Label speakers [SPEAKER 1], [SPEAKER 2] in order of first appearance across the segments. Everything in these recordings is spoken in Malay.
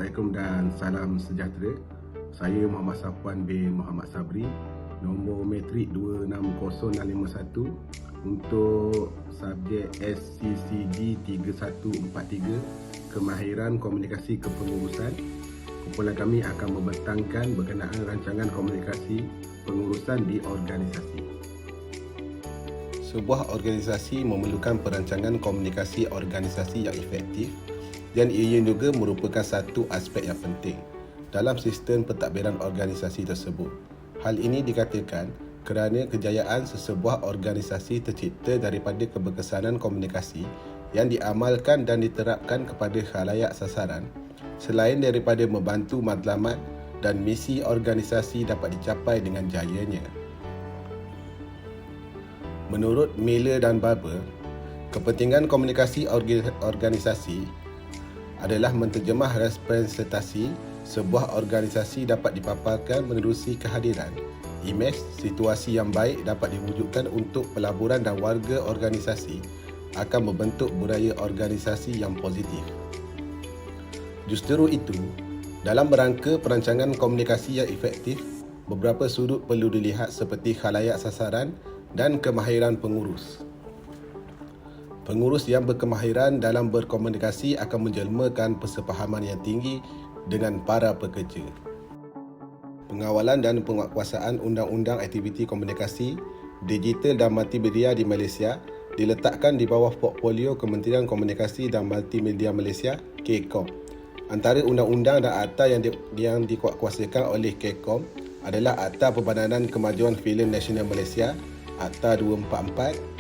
[SPEAKER 1] Assalamualaikum dan salam sejahtera. Saya Muhammad Safwan bin Muhammad Sabri, nombor matrik 260651 untuk subjek SCCG 3143, Kemahiran Komunikasi Kepengurusan. Kumpulan kami akan membentangkan berkenaan rancangan komunikasi pengurusan di organisasi. Sebuah organisasi memerlukan perancangan komunikasi organisasi yang efektif, dan ia juga merupakan satu aspek yang penting dalam sistem pentadbiran organisasi tersebut. Hal ini dikatakan kerana kejayaan sesebuah organisasi tercipta daripada keberkesanan komunikasi yang diamalkan dan diterapkan kepada khalayak sasaran, selain daripada membantu matlamat dan misi organisasi dapat dicapai dengan jayanya. Menurut Miller dan Barber, kepentingan komunikasi organisasi adalah menterjemah representasi sebuah organisasi dapat dipaparkan menerusi kehadiran. Imej situasi yang baik dapat diwujudkan untuk pelaburan dan warga organisasi akan membentuk budaya organisasi yang positif. Justru itu, dalam rangka perancangan komunikasi yang efektif, beberapa sudut perlu dilihat seperti khalayak sasaran dan kemahiran pengurus. Pengurus yang berkemahiran dalam berkomunikasi akan menjelmakan persefahaman yang tinggi dengan para pekerja. Pengawalan dan penguatkuasaan undang-undang aktiviti komunikasi digital dan multimedia di Malaysia diletakkan di bawah portfolio Kementerian Komunikasi dan Multimedia Malaysia, KCOM. Antara undang-undang dan akta yang dikuatkuasakan oleh KCOM adalah Akta Perbadanan Kemajuan Filem Nasional Malaysia, Akta 244,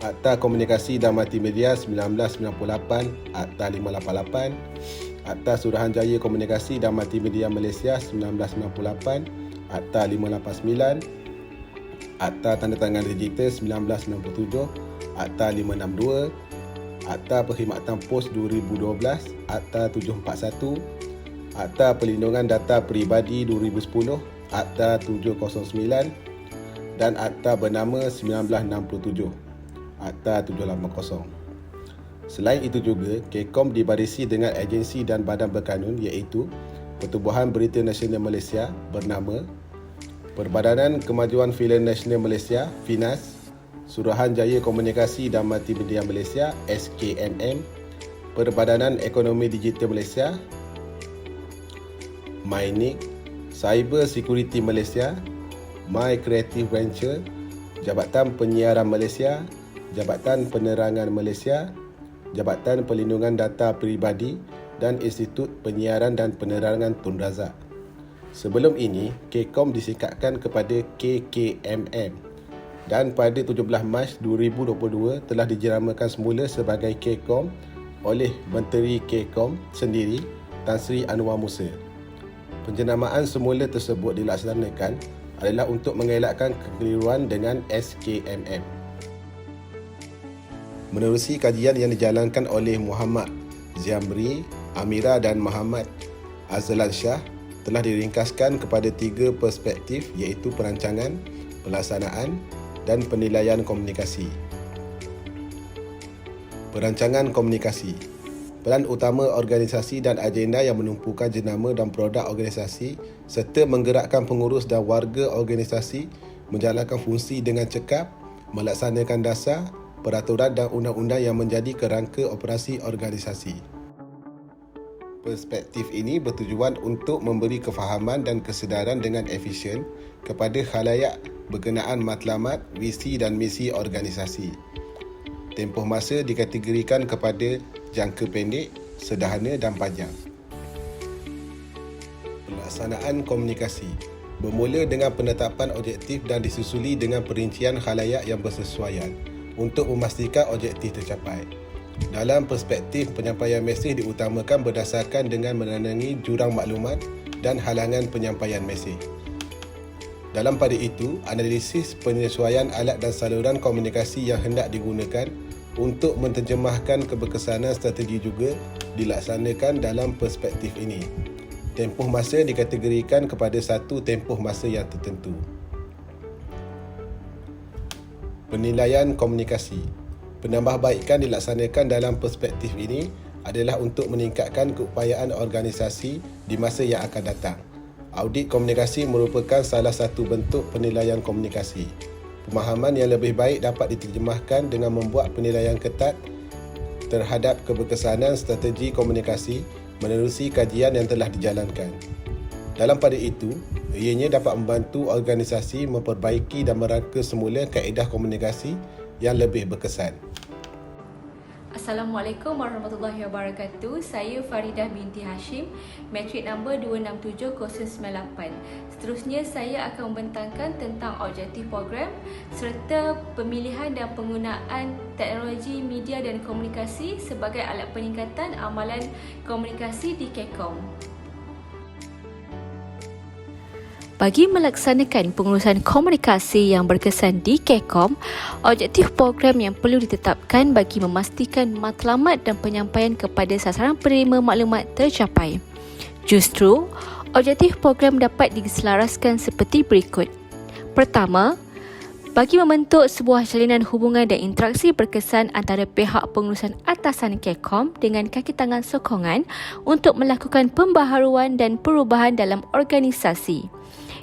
[SPEAKER 1] Akta Komunikasi dan Multimedia 1998, Akta 588, Akta Suruhanjaya Komunikasi dan Multimedia Malaysia 1998, Akta 589, Akta Tandatangan Digital 1997, Akta 562, Akta Perkhidmatan Pos 2012, Akta 741, Akta Perlindungan Data Peribadi 2010, Akta 709 dan Akta Bernama 1967. Akta 780. Selain itu juga, KCOM dibarisi dengan agensi dan badan berkanun iaitu Pertubuhan Berita Nasional Malaysia bernama Perbadanan Kemajuan Filem Nasional Malaysia (FINAS), Suruhanjaya Komunikasi dan Multimedia Malaysia (SKMM), Perbadanan Ekonomi Digital Malaysia (MyNIC), Cyber Security Malaysia, My Creative Venture, Jabatan Penyiaran Malaysia, Jabatan Penerangan Malaysia, Jabatan Perlindungan Data Peribadi dan Institut Penyiaran dan Penerangan Tun Razak. Sebelum ini, KCOM disingkatkan kepada KKMM dan pada 17 Mac 2022 telah dijenamakan semula sebagai KCOM oleh Menteri KCOM sendiri, Tan Sri Anwar Musa. Penjenamaan semula tersebut dilaksanakan adalah untuk mengelakkan kekeliruan dengan SKMM. Menerusi kajian yang dijalankan oleh Muhammad Ziamri, Amira dan Muhammad Azlan Shah, telah diringkaskan kepada 3 perspektif iaitu perancangan, pelaksanaan dan penilaian komunikasi. Perancangan komunikasi. Peran utama organisasi dan agenda yang menumpukan jenama dan produk organisasi serta menggerakkan pengurus dan warga organisasi menjalankan fungsi dengan cekap, melaksanakan dasar, peraturan dan undang-undang yang menjadi kerangka operasi organisasi. Perspektif ini bertujuan untuk memberi kefahaman dan kesedaran dengan efisien kepada khalayak berkenaan matlamat, visi dan misi organisasi. Tempoh masa dikategorikan kepada jangka pendek, sederhana dan panjang. Pelaksanaan komunikasi bermula dengan penetapan objektif dan disusuli dengan perincian khalayak yang bersesuaian untuk memastikan objektif tercapai. Dalam perspektif, penyampaian mesej diutamakan berdasarkan dengan menandangi jurang maklumat dan halangan penyampaian mesej. Dalam pada itu, analisis penyesuaian alat dan saluran komunikasi yang hendak digunakan untuk menterjemahkan keberkesanan strategi juga dilaksanakan dalam perspektif ini. Tempoh masa dikategorikan kepada satu tempoh masa yang tertentu. Penilaian komunikasi. Penambahbaikan dilaksanakan dalam perspektif ini adalah untuk meningkatkan keupayaan organisasi di masa yang akan datang. Audit komunikasi merupakan salah satu bentuk penilaian komunikasi. Pemahaman yang lebih baik dapat diterjemahkan dengan membuat penilaian ketat terhadap keberkesanan strategi komunikasi menerusi kajian yang telah dijalankan. Dalam pada itu, ianya dapat membantu organisasi memperbaiki dan merangka semula kaedah komunikasi yang lebih berkesan.
[SPEAKER 2] Assalamualaikum warahmatullahi wabarakatuh. Saya Faridah binti Hashim, matrik nombor 267098. Seterusnya saya akan membentangkan tentang objektif program serta pemilihan dan penggunaan teknologi media dan komunikasi sebagai alat peningkatan amalan komunikasi di KECOM. Bagi melaksanakan pengurusan komunikasi yang berkesan di KECOM, objektif program yang perlu ditetapkan bagi memastikan matlamat dan penyampaian kepada sasaran penerima maklumat tercapai. Justru, objektif program dapat diselaraskan seperti berikut. Pertama, bagi membentuk sebuah jalinan hubungan dan interaksi berkesan antara pihak pengurusan atasan KECOM dengan kaki tangan sokongan untuk melakukan pembaharuan dan perubahan dalam organisasi.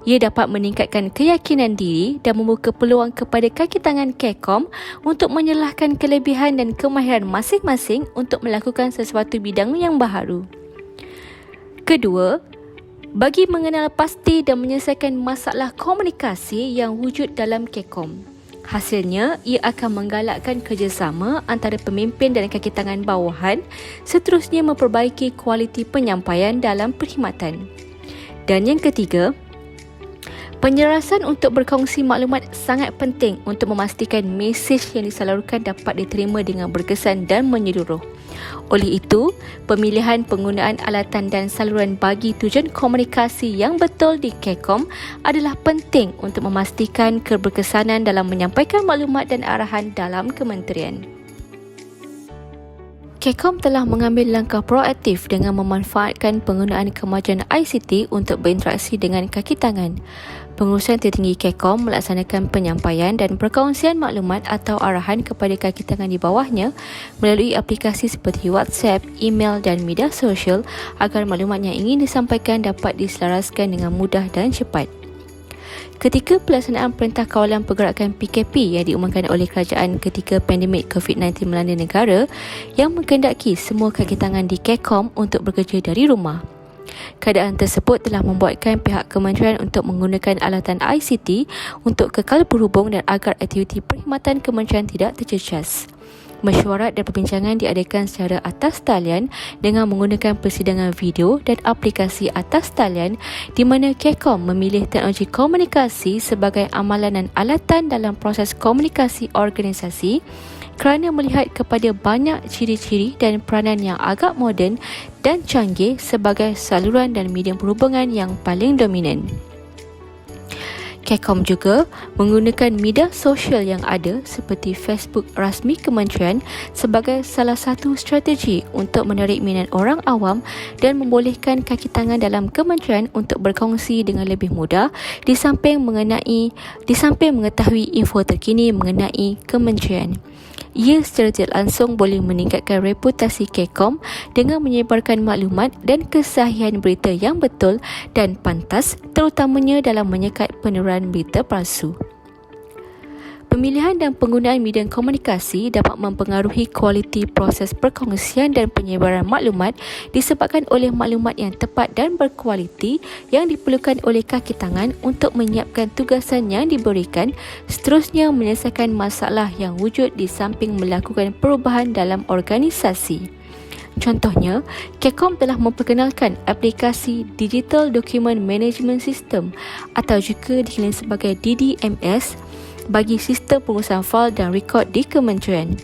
[SPEAKER 2] Ia dapat meningkatkan keyakinan diri dan membuka peluang kepada kaki tangan KECOM untuk menyerahkan kelebihan dan kemahiran masing-masing untuk melakukan sesuatu bidang yang baharu. Kedua, bagi mengenal pasti dan menyelesaikan masalah komunikasi yang wujud dalam KECOM. Hasilnya, ia akan menggalakkan kerjasama antara pemimpin dan kaki tangan bawahan, seterusnya memperbaiki kualiti penyampaian dalam perkhidmatan. Dan yang ketiga, penyelarasan untuk berkongsi maklumat sangat penting untuk memastikan mesej yang disalurkan dapat diterima dengan berkesan dan menyeluruh. Oleh itu, pemilihan penggunaan alatan dan saluran bagi tujuan komunikasi yang betul di KECOM adalah penting untuk memastikan keberkesanan dalam menyampaikan maklumat dan arahan dalam kementerian. KECOM telah mengambil langkah proaktif dengan memanfaatkan penggunaan kemajuan ICT untuk berinteraksi dengan kaki tangan. Pengurusan tertinggi KECOM melaksanakan penyampaian dan perkongsian maklumat atau arahan kepada kaki tangan di bawahnya melalui aplikasi seperti WhatsApp, email dan media sosial agar maklumat yang ingin disampaikan dapat diselaraskan dengan mudah dan cepat. Ketika pelaksanaan Perintah Kawalan Pergerakan PKP yang diumumkan oleh kerajaan ketika pandemik COVID-19 melanda negara yang mengkehendaki semua kaki tangan di KECOM untuk bekerja dari rumah. Keadaan tersebut telah membuatkan pihak kementerian untuk menggunakan alatan ICT untuk kekal berhubung dan agar aktiviti perkhidmatan kementerian tidak tercecas. Mesyuarat dan perbincangan diadakan secara atas talian dengan menggunakan persidangan video dan aplikasi atas talian di mana KECOM memilih teknologi komunikasi sebagai amalan dan alatan dalam proses komunikasi organisasi kerana melihat kepada banyak ciri-ciri dan peranan yang agak moden dan canggih sebagai saluran dan medium perhubungan yang paling dominan. KECOM juga menggunakan media sosial yang ada seperti Facebook rasmi kementerian sebagai salah satu strategi untuk menarik minat orang awam dan membolehkan kaki tangan dalam kementerian untuk berkongsi dengan lebih mudah di samping mengetahui info terkini mengenai kementerian. Ia secara tidak langsung boleh meningkatkan reputasi KECOM dengan menyebarkan maklumat dan kesahihan berita yang betul dan pantas, terutamanya dalam menyekat peneruran berita palsu. Pemilihan dan penggunaan media komunikasi dapat mempengaruhi kualiti proses perkongsian dan penyebaran maklumat disebabkan oleh maklumat yang tepat dan berkualiti yang diperlukan oleh kaki tangan untuk menyiapkan tugasan yang diberikan, seterusnya menyelesaikan masalah yang wujud di samping melakukan perubahan dalam organisasi. Contohnya, KECOM telah memperkenalkan aplikasi Digital Document Management System atau juga dikenali sebagai DDMS bagi sistem pengurusan fail dan rekod di kementerian.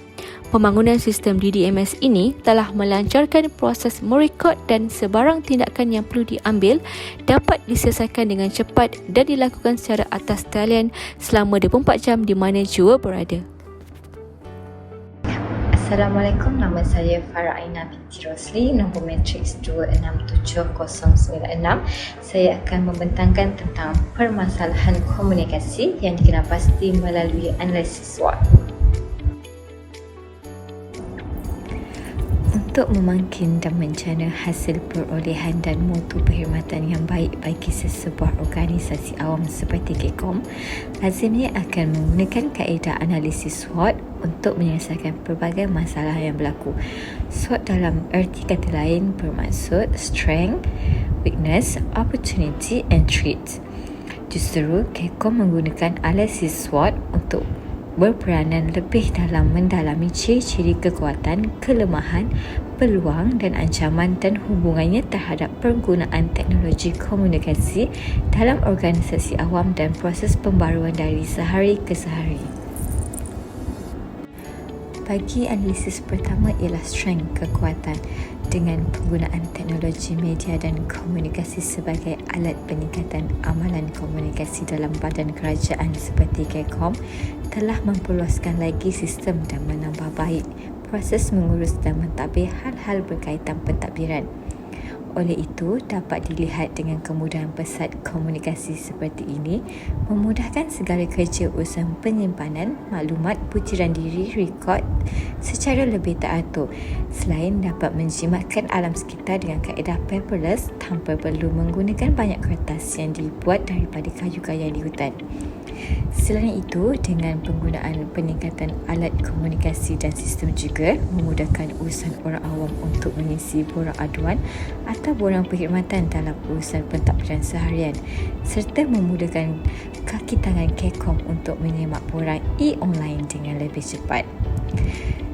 [SPEAKER 2] Pembangunan sistem DDMS ini telah melancarkan proses merekod dan sebarang tindakan yang perlu diambil dapat diselesaikan dengan cepat dan dilakukan secara atas talian selama 24 jam di mana jua berada.
[SPEAKER 3] Assalamualaikum, nama saya Farah Aina binti Rosli, nombor matriks 267096. Saya akan membentangkan tentang permasalahan komunikasi yang dikenal pasti melalui analisis SWOT. Untuk memakin dan menjana hasil perolehan dan mutu perkhidmatan yang baik bagi sesebuah organisasi awam seperti KECOM, lazimnya akan menggunakan kaedah analisis SWOT untuk menyelesaikan pelbagai masalah yang berlaku. SWOT dalam erti kata lain bermaksud strength, weakness, opportunity and threat. Justru KECOM menggunakan analisis SWOT untuk berperanan lebih dalam mendalami ciri-ciri kekuatan, kelemahan, peluang dan ancaman dan hubungannya terhadap penggunaan teknologi komunikasi dalam organisasi awam dan proses pembaruan dari sehari ke sehari. Bagi analisis pertama ialah strength, kekuatan, dengan penggunaan teknologi media dan komunikasi sebagai alat peningkatan amalan komunikasi dalam badan kerajaan seperti KECOM telah memperluaskan lagi sistem dan menambah baik proses mengurus dan mentadbir hal-hal berkaitan pentadbiran. Oleh itu, dapat dilihat dengan kemudahan pesat komunikasi seperti ini memudahkan segala kerja urusan penyimpanan maklumat butiran diri rekod secara lebih teratur, selain dapat menjimatkan alam sekitar dengan kaedah paperless tanpa perlu menggunakan banyak kertas yang dibuat daripada kayu gaya di hutan. Selain itu, dengan penggunaan peningkatan alat komunikasi dan sistem juga memudahkan urusan orang awam untuk mengisi borang aduan atau borang perkhidmatan dalam urusan pentadbiran seharian, serta memudahkan kaki tangan KECOM untuk menyemak borang e-online dengan lebih cepat.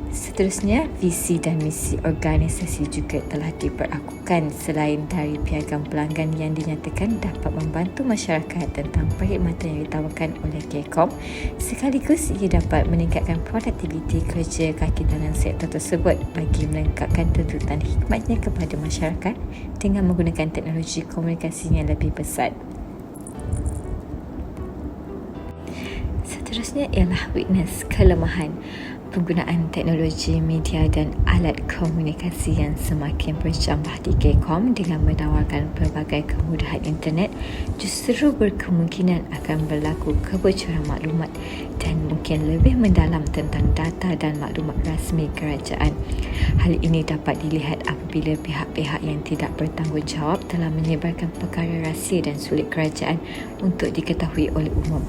[SPEAKER 3] Seterusnya, visi dan misi organisasi juga telah diperakukan selain dari piagam pelanggan yang dinyatakan dapat membantu masyarakat tentang perkhidmatan yang ditawarkan oleh KECOM, sekaligus ia dapat meningkatkan produktiviti kerja kaki tangan sektor tersebut bagi melengkapkan tuntutan hikmatnya kepada masyarakat dengan menggunakan teknologi komunikasi yang lebih pesat. Seterusnya ialah weakness, kelemahan. Penggunaan teknologi media dan alat komunikasi yang semakin berjambah di KECOM dengan menawarkan pelbagai kemudahan internet justru berkemungkinan akan berlaku kebocoran maklumat dan mungkin lebih mendalam tentang data dan maklumat rasmi kerajaan. Hal ini dapat dilihat apabila pihak-pihak yang tidak bertanggungjawab telah menyebarkan perkara rahsia dan sulit kerajaan untuk diketahui oleh umum.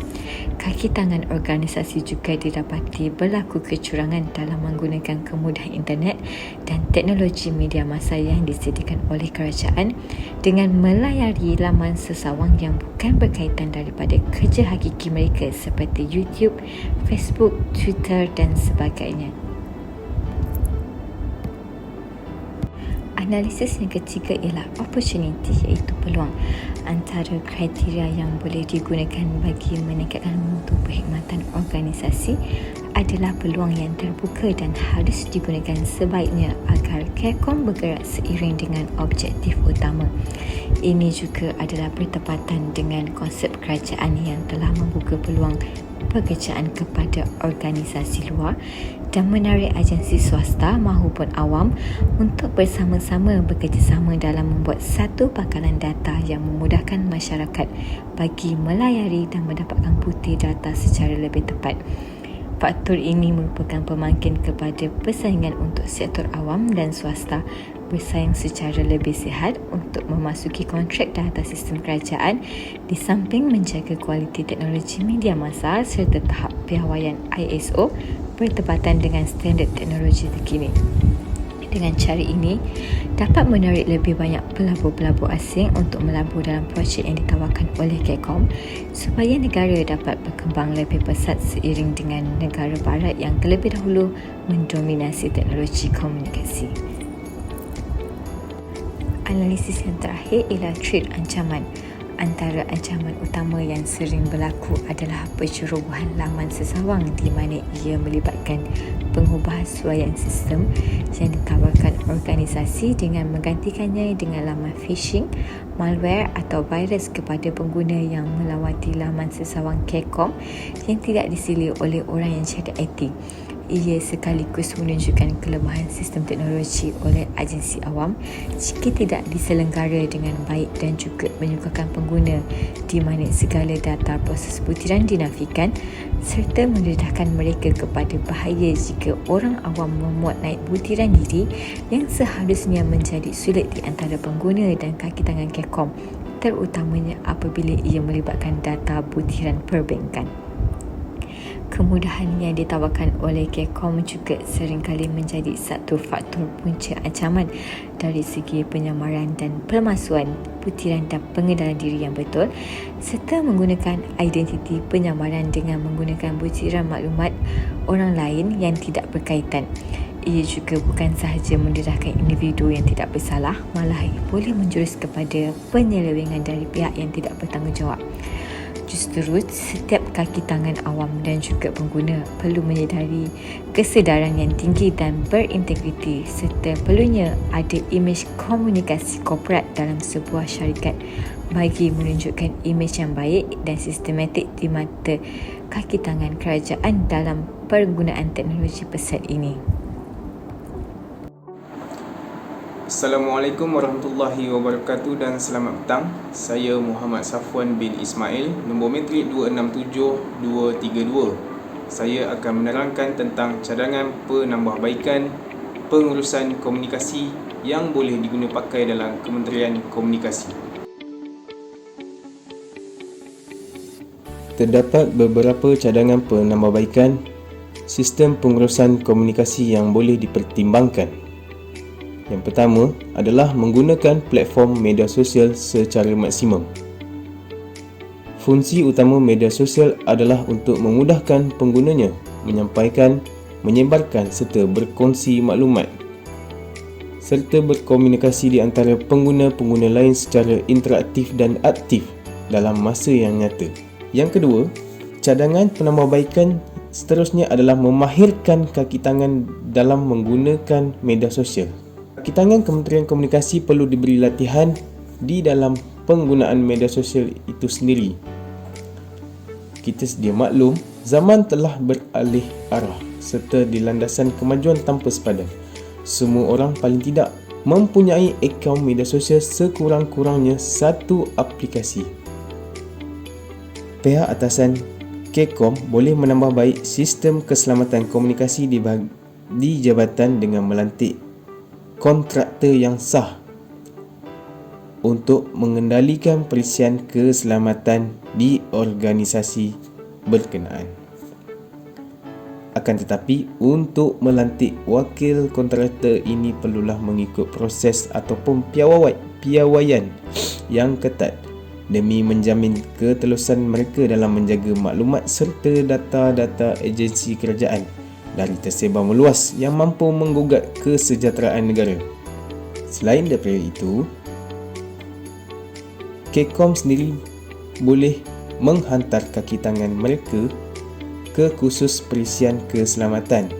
[SPEAKER 3] Kaki tangan organisasi juga didapati berlaku kecurangan dalam menggunakan kemudahan internet dan teknologi media masa yang disediakan oleh kerajaan dengan melayari laman sesawang yang bukan berkaitan daripada kerja hakiki mereka seperti YouTube, Facebook, Twitter dan sebagainya. Analisis yang ketiga ialah opportunity, iaitu peluang. Antara kriteria yang boleh digunakan bagi meningkatkan mutu perkhidmatan organisasi adalah peluang yang terbuka dan harus digunakan sebaiknya agar KECOM bergerak seiring dengan objektif utama. Ini juga adalah bertepatan dengan konsep kerajaan yang telah membuka peluang pekerjaan kepada organisasi luar dan menarik agensi swasta maupun awam untuk bersama-sama bekerjasama dalam membuat satu pangkalan data yang memudahkan masyarakat bagi melayari dan mendapatkan bukti data secara lebih tepat. Faktor ini merupakan pemangkin kepada persaingan untuk sektor awam dan swasta bersaing secara lebih sihat untuk memasuki kontrak data sistem kerajaan di samping menjaga kualiti teknologi media masa serta tahap piawaian ISO bertepatan dengan standard teknologi terkini. Dengan cara ini, dapat menarik lebih banyak pelabur-pelabur asing untuk melabur dalam projek yang ditawarkan oleh KECOM supaya negara dapat berkembang lebih pesat seiring dengan negara barat yang terlebih dahulu mendominasi teknologi komunikasi. Analisis yang terakhir ialah threat, ancaman. Antara ancaman utama yang sering berlaku adalah pencerobohan laman sesawang di mana ia melibatkan pengubahsuaian sistem yang ditawarkan organisasi dengan menggantikannya dengan laman phishing, malware atau virus kepada pengguna yang melawati laman sesawang KECOM yang tidak disili oleh orang yang cerdik IT. ia sekaligus menunjukkan kelemahan sistem teknologi oleh agensi awam jika tidak diselenggara dengan baik dan juga menyukarkan pengguna, di mana segala data proses butiran dinafikan serta mendedahkan mereka kepada bahaya jika orang awam memuat naik butiran diri yang seharusnya menjadi sulit di antara pengguna dan kaki tangan Kekom, terutamanya apabila ia melibatkan data butiran perbankan. Kemudahan yang ditawarkan oleh Kekom juga seringkali menjadi satu faktor punca ancaman dari segi penyamaran dan pemalsuan butiran dan pengenalan diri yang betul, serta menggunakan identiti penyamaran dengan menggunakan butiran maklumat orang lain yang tidak berkaitan. Ia juga bukan sahaja mendedahkan individu yang tidak bersalah, malah boleh menjurus kepada penyelewengan dari pihak yang tidak bertanggungjawab. Justru setiap kaki tangan awam dan juga pengguna perlu menyedari kesedaran yang tinggi dan berintegriti serta perlunya ada imej komunikasi korporat dalam sebuah syarikat bagi menunjukkan imej yang baik dan sistematik di mata kaki tangan kerajaan dalam penggunaan teknologi pesat ini.
[SPEAKER 4] Assalamualaikum warahmatullahi wabarakatuh dan selamat petang. Saya Muhammad Safwan bin Ismail, nombor matrik 267232. Saya akan menerangkan tentang cadangan penambahbaikan pengurusan komunikasi yang boleh diguna pakai dalam Kementerian Komunikasi. Terdapat beberapa cadangan penambahbaikan sistem pengurusan komunikasi yang boleh dipertimbangkan. Yang pertama adalah menggunakan platform media sosial secara maksimum. Fungsi utama media sosial adalah untuk memudahkan penggunanya menyampaikan, menyebarkan serta berkongsi maklumat serta berkomunikasi di antara pengguna-pengguna lain secara interaktif dan aktif dalam masa yang nyata. Yang kedua, cadangan penambahbaikan seterusnya adalah memahirkan kaki tangan dalam menggunakan media sosial. Kaki tangan Kementerian Komunikasi perlu diberi latihan di dalam penggunaan media sosial itu sendiri. Kita sedia maklum, zaman telah beralih arah serta dilandasan kemajuan tanpa sepadan. Semua orang paling tidak mempunyai akaun media sosial sekurang-kurangnya satu aplikasi. Pihak atasan Kekom boleh menambah baik sistem keselamatan komunikasi di jabatan dengan melantik kontraktor yang sah untuk mengendalikan perisian keselamatan di organisasi berkenaan. Akan tetapi, untuk melantik wakil kontraktor ini perlulah mengikut proses ataupun piawaian yang ketat demi menjamin ketelusan mereka dalam menjaga maklumat serta data-data agensi kerajaan dari tersebar meluas yang mampu menggugat kesejahteraan negara. Selain daripada itu, Kekom sendiri boleh menghantar kaki tangan mereka ke kursus perisian keselamatan.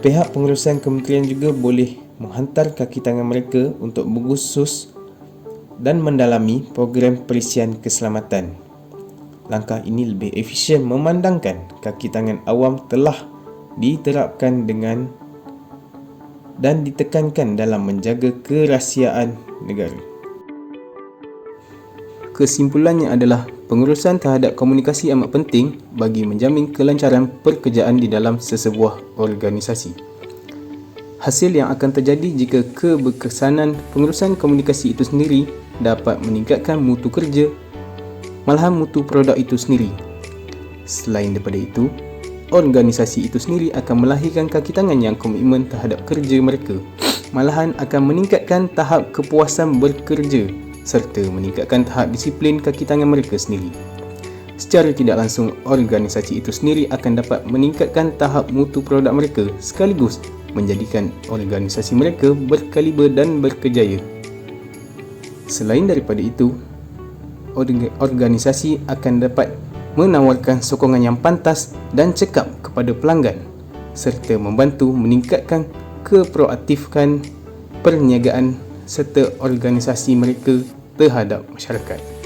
[SPEAKER 4] Pihak pengurusan kementerian juga boleh menghantar kaki tangan mereka untuk berkursus dan mendalami program perisian keselamatan. Langkah ini lebih efisien memandangkan kaki tangan awam telah diterapkan dan ditekankan dalam menjaga kerahsiaan negara. Kesimpulannya adalah pengurusan terhadap komunikasi amat penting bagi menjamin kelancaran pekerjaan di dalam sesebuah organisasi. Hasil yang akan terjadi jika keberkesanan pengurusan komunikasi itu sendiri dapat meningkatkan mutu kerja, malahan mutu produk itu sendiri. Selain daripada itu, organisasi itu sendiri akan melahirkan kaki tangan yang komitmen terhadap kerja mereka, malahan akan meningkatkan tahap kepuasan bekerja serta meningkatkan tahap disiplin kaki tangan mereka sendiri. Secara tidak langsung, organisasi itu sendiri akan dapat meningkatkan tahap mutu produk mereka sekaligus menjadikan organisasi mereka berkaliber dan berkejaya. Selain daripada itu, organisasi akan dapat menawarkan sokongan yang pantas dan cekap kepada pelanggan serta membantu meningkatkan keproaktifan perniagaan serta organisasi mereka terhadap masyarakat.